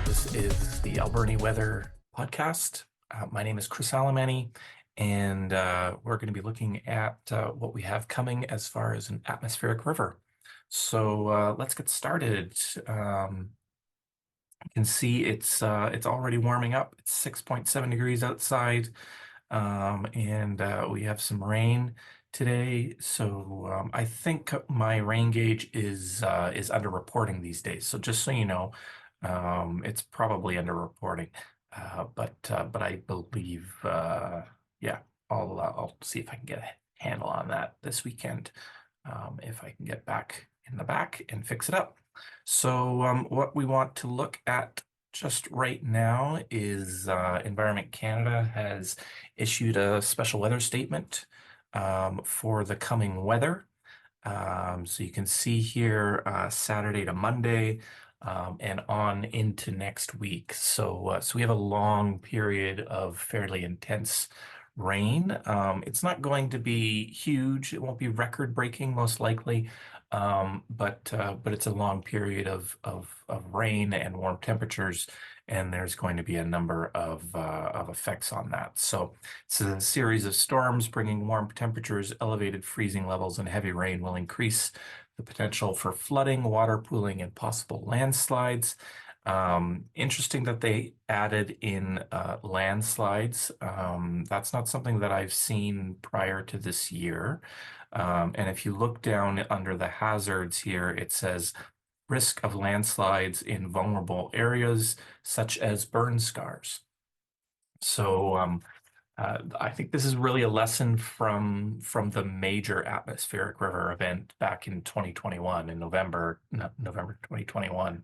This is the Alberni Weather Podcast. My name is Chris Alemany, and we're going to be looking at what we have coming as far as an atmospheric river. So let's get started. You can see it's already warming up. It's 6.7 degrees outside, and we have some rain today. So I think my rain gauge is underreporting these days. So just so you know, it's probably underreporting, but I believe, yeah, I'll see if I can get a handle on that this weekend, if I can get back in the back and fix it up. So what we want to look at just right now is Environment Canada has issued a special weather statement for the coming weather. So you can see here Saturday to Monday and on into next week. So we have a long period of fairly intense rain. It's not going to be huge. It won't be record-breaking, most likely, but it's a long period of rain and warm temperatures, and there's going to be a number of effects on that. So it's a series of storms bringing warm temperatures, elevated freezing levels, and heavy rain will increase the potential for flooding, water pooling, and possible landslides. Interesting that they added in landslides. That's not something that I've seen prior to this year. And if you look down under the hazards here, it says risk of landslides in vulnerable areas such as burn scars. So I think this is really a lesson from the major atmospheric river event back in 2021 in November 2021,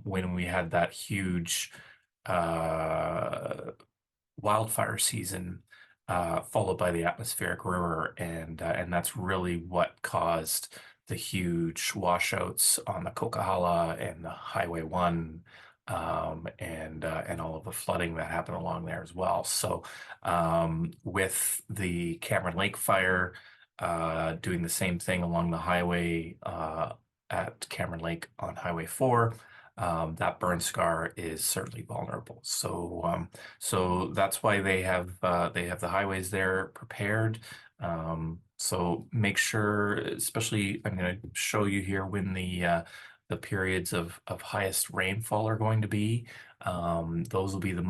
when we had that huge uh, wildfire season followed by the atmospheric river, and that's really what caused the huge washouts on the Coquihalla and the Highway 1, and all of the flooding that happened along there as well. So with the Cameron Lake fire doing the same thing along the highway at Cameron Lake on Highway 4, that burn scar is certainly vulnerable. So that's why they have the highways there prepared. So make sure, especially, I'm going to show you here when the periods of highest rainfall are going to be. Those will be the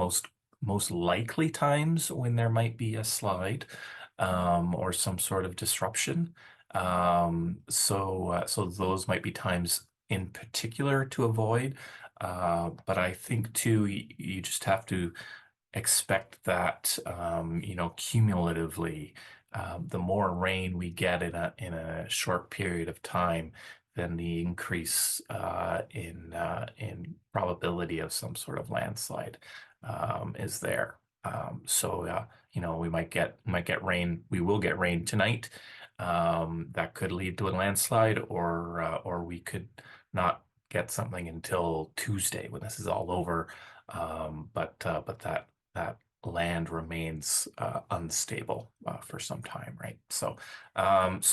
most likely times when there might be a slide or some sort of disruption. So those might be times in particular to avoid. But I think too, you just have to expect that, cumulatively, the more rain we get in a short period of time, then the increase in probability of some sort of landslide is there. We might get rain. We will get rain tonight. That could lead to a landslide, or we could not get something until Tuesday when this is all over. But that land remains unstable for some time, right? So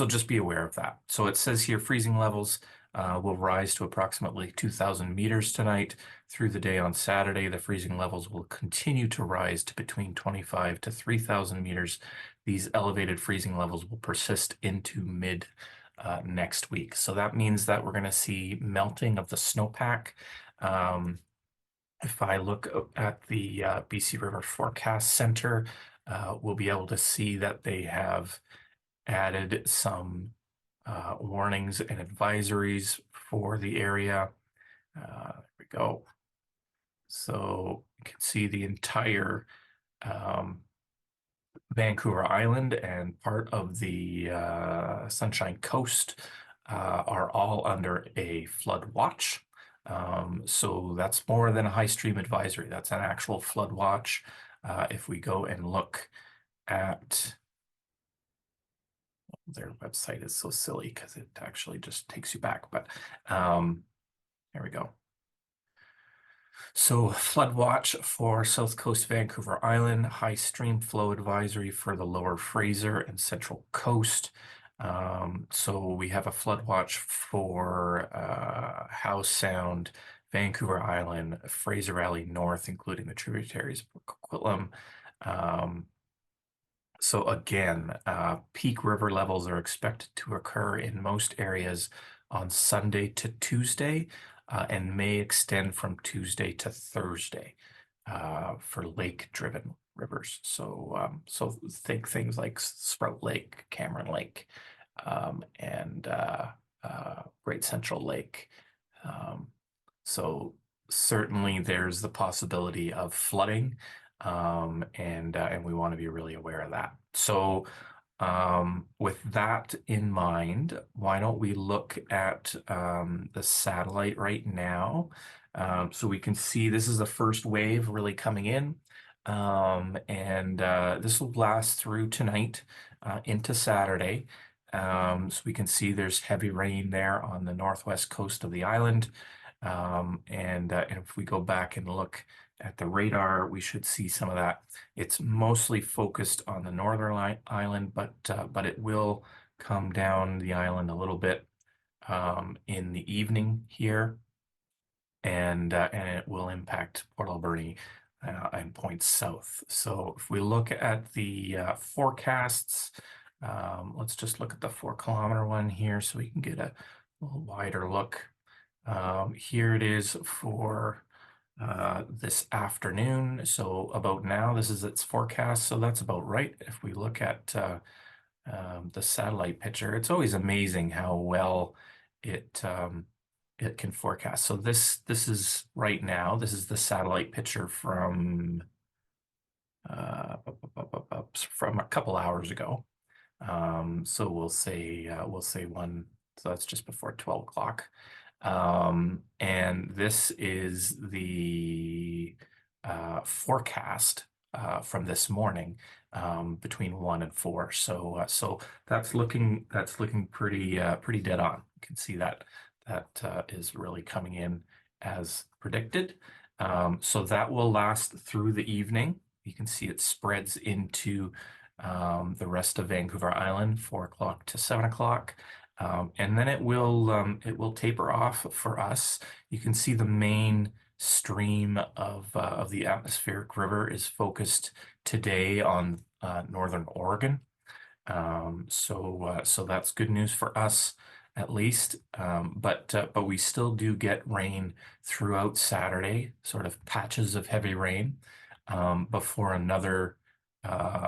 just be aware of that. So it says here freezing levels will rise to approximately 2,000 meters tonight. Through the day on Saturday, the freezing levels will continue to rise to between 25 to 3,000 meters. These elevated freezing levels will persist into mid next week. So that means that we're going to see melting of the snowpack. If I look at the BC River Forecast Center, we'll be able to see that they have added some warnings and advisories for the area. There we go. So you can see the entire Vancouver Island and part of the Sunshine Coast are all under a flood watch. So that's more than a high stream advisory. That's an actual flood watch. If we go and look at their website is so silly because it actually just takes you back. But there we go. So flood watch for South Coast Vancouver Island, high stream flow advisory for the Lower Fraser and Central Coast. So we have a flood watch for Howe Sound, Vancouver Island, Fraser Valley North, including the tributaries of Coquitlam. Um, so again, peak river levels are expected to occur in most areas on Sunday to Tuesday, and may extend from Tuesday to Thursday for lake-driven rivers. So think things like Sprout Lake, Cameron Lake, and Great Central Lake. Um, so certainly there's the possibility of flooding, and we want to be really aware of that. So with that in mind, why don't we look at the satellite right now? So we can see this is the first wave really coming in. And this will last through tonight into Saturday. So we can see there's heavy rain there on the northwest coast of the island. And if we go back and look at the radar, we should see some of that. It's mostly focused on the northern island, but it will come down the island a little bit in the evening here, and it will impact Port Alberni and points south. So if we look at the forecasts, let's just look at the 4 kilometer one here so we can get a little wider look. Here it is for this afternoon. So about now, this is its forecast. So that's about right. If we look at the satellite picture, it's always amazing how well it it can forecast. So this is right now. This is the satellite picture uh, from a couple hours ago. So we'll say one. So that's just before 12 o'clock. And this is the forecast from this morning between 1 and 4. So that's looking pretty dead on. You can see that is really coming in as predicted. So that will last through the evening. You can see it spreads into the rest of Vancouver Island, 4 o'clock to 7 o'clock. And then it will taper off for us. You can see the main stream of the atmospheric river is focused today on northern Oregon. So that's good news for us at least. But we still do get rain throughout Saturday, sort of patches of heavy rain, before another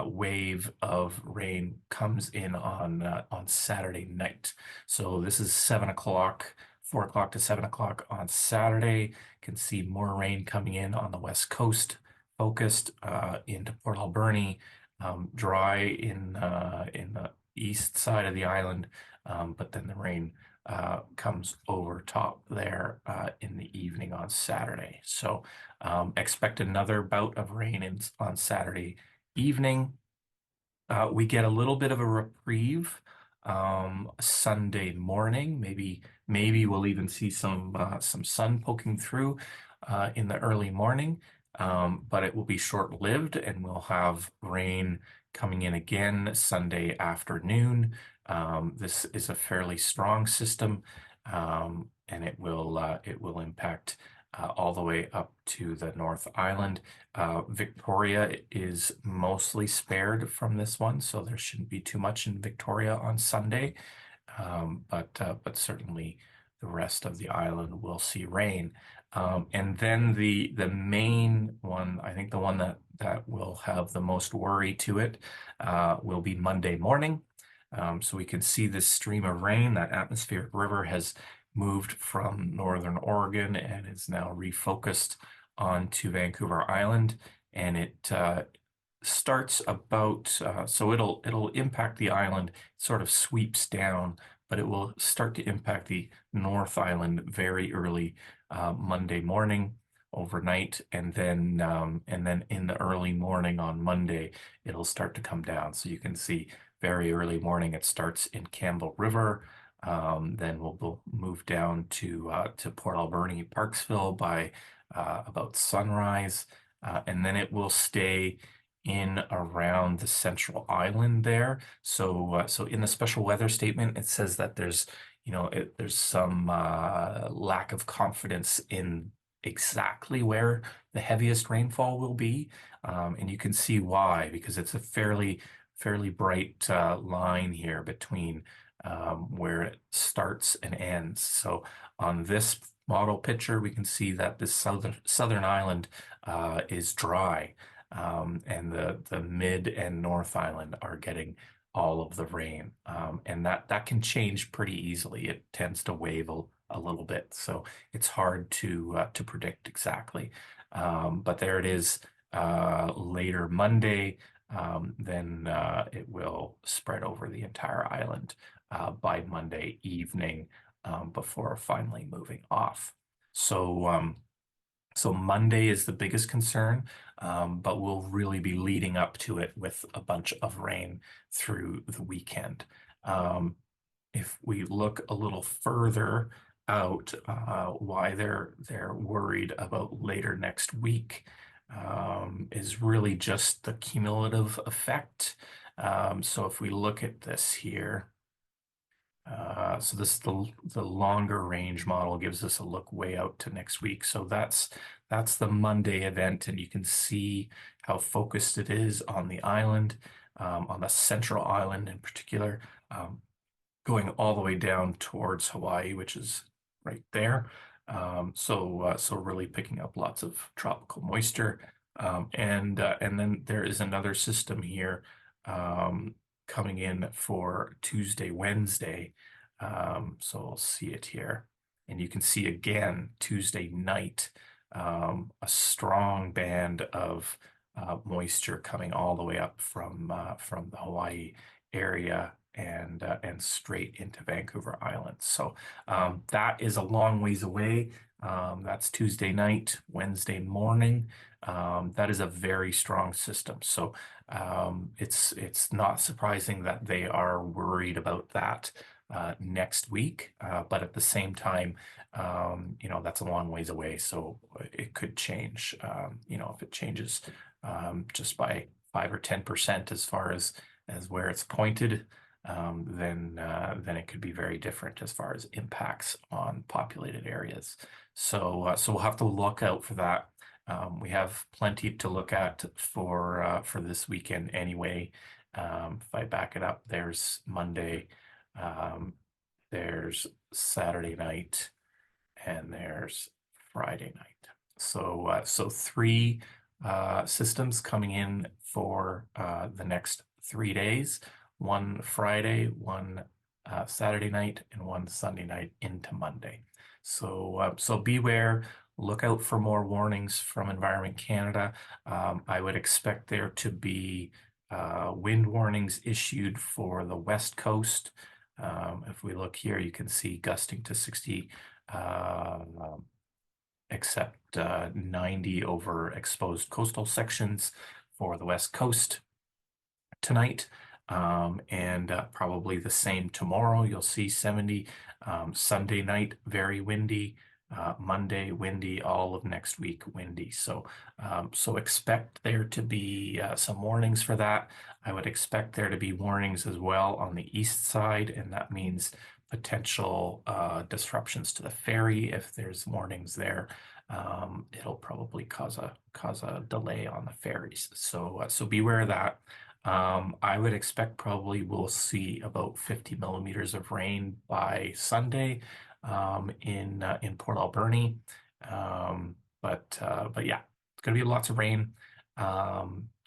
wave of rain comes in on Saturday night. So this is 7 o'clock. 4 o'clock to 7 o'clock on Saturday. Can see more rain coming in on the west coast, focused into Port Alberni, dry in the east side of the island, but then the rain comes over top there in the evening on Saturday. So expect another bout of rain on Saturday evening. We get a little bit of a reprieve Sunday morning. Maybe we'll even see some sun poking through in the early morning, but it will be short-lived, and we'll have rain coming in again Sunday afternoon. This is a fairly strong system, and it will impact all the way up to the North Island. Victoria is mostly spared from this one, so there shouldn't be too much in Victoria on Sunday. But certainly the rest of the island will see rain. And then the main one, I think the one that will have the most worry to it, will be Monday morning. So we can see this stream of rain. That atmospheric river has moved from northern Oregon and is now refocused onto Vancouver Island, and it starts about so it'll impact the island, sort of sweeps down, but it will start to impact the North Island very early Monday morning, overnight, and then in the early morning on Monday, it'll start to come down. So you can see very early morning, it starts in Campbell River. Then we'll move down to Port Alberni, Parksville by about sunrise, and then it will stay in around the central island there. So in the special weather statement, it says that there's some lack of confidence in exactly where the heaviest rainfall will be, and you can see why, because it's a fairly bright line here between where it starts and ends. So on this model picture, we can see that this southern island is dry, and the mid and north island are getting all of the rain, and that can change pretty easily. It tends to wave a little bit, so it's hard to predict exactly. But there it is later Monday. Then it will spread over the entire island by Monday evening, before finally moving off. So Monday is the biggest concern, but we'll really be leading up to it with a bunch of rain through the weekend. If we look a little further out, why they're worried about later next week, is really just the cumulative effect. So if we look at this here. So this the longer range model gives us a look way out to next week. So that's the Monday event, and you can see how focused it is on the island, on the central island in particular, going all the way down towards Hawaii, which is right there. So really picking up lots of tropical moisture, and then there is another system here, coming in for Tuesday, Wednesday. So I'll see it here. And you can see again Tuesday night, a strong band of moisture coming all the way up from the Hawaii area and straight into Vancouver Island. So that is a long ways away. That's Tuesday night, Wednesday morning. That is a very strong system. So it's not surprising that they are worried about that next week. But at the same time, that's a long ways away. So it could change. If it changes just by 5 or 10% as far as where it's pointed, then it could be very different as far as impacts on populated areas. So we'll have to look out for that. We have plenty to look at for this weekend anyway. If I back it up, there's Monday, um, there's Saturday night, and there's Friday night. So three systems coming in for the next 3 days: one Friday, one Saturday night, and one Sunday night into Monday. So beware. Look out for more warnings from Environment Canada. I would expect there to be wind warnings issued for the West Coast. If we look here, you can see gusting to 60, except 90 over exposed coastal sections for the West Coast tonight, and probably the same tomorrow. You'll see 70. Sunday night, very windy. Monday, windy. All of next week, windy. So expect there to be some warnings for that. I would expect there to be warnings as well on the east side, and that means potential disruptions to the ferry. If there's warnings there, it'll probably cause a delay on the ferries. So beware of that. I would expect probably we'll see about 50 millimeters of rain by Sunday, in Port Alberni. But yeah, it's going to be lots of rain.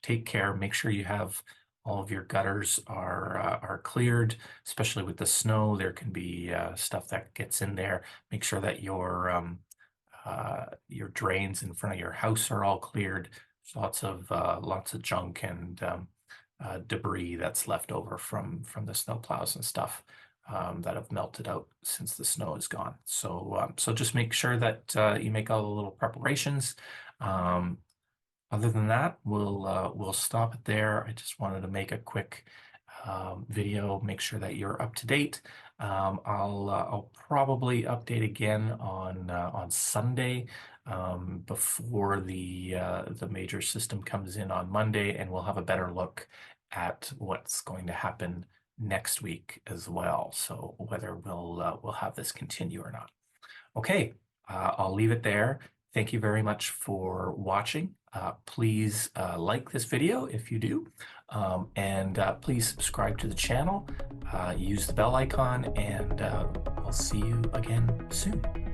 Take care. Make sure you have all of your gutters are cleared, especially with the snow. There can be stuff that gets in there. Make sure that your drains in front of your house are all cleared. There's lots of junk and debris that's left over from the snow plows and stuff, that have melted out since the snow is gone. So just make sure that you make all the little preparations. Other than that, we'll stop it there. I just wanted to make a quick video, make sure that you're up to date. I'll probably update again on Sunday. before the major system comes in on Monday, and we'll have a better look at what's going to happen next week as well. So whether we'll have this continue or not. Okay, I'll leave it there. Thank you very much for watching. Please like this video if you do, and please subscribe to the channel. Use the bell icon, and we'll see you again soon.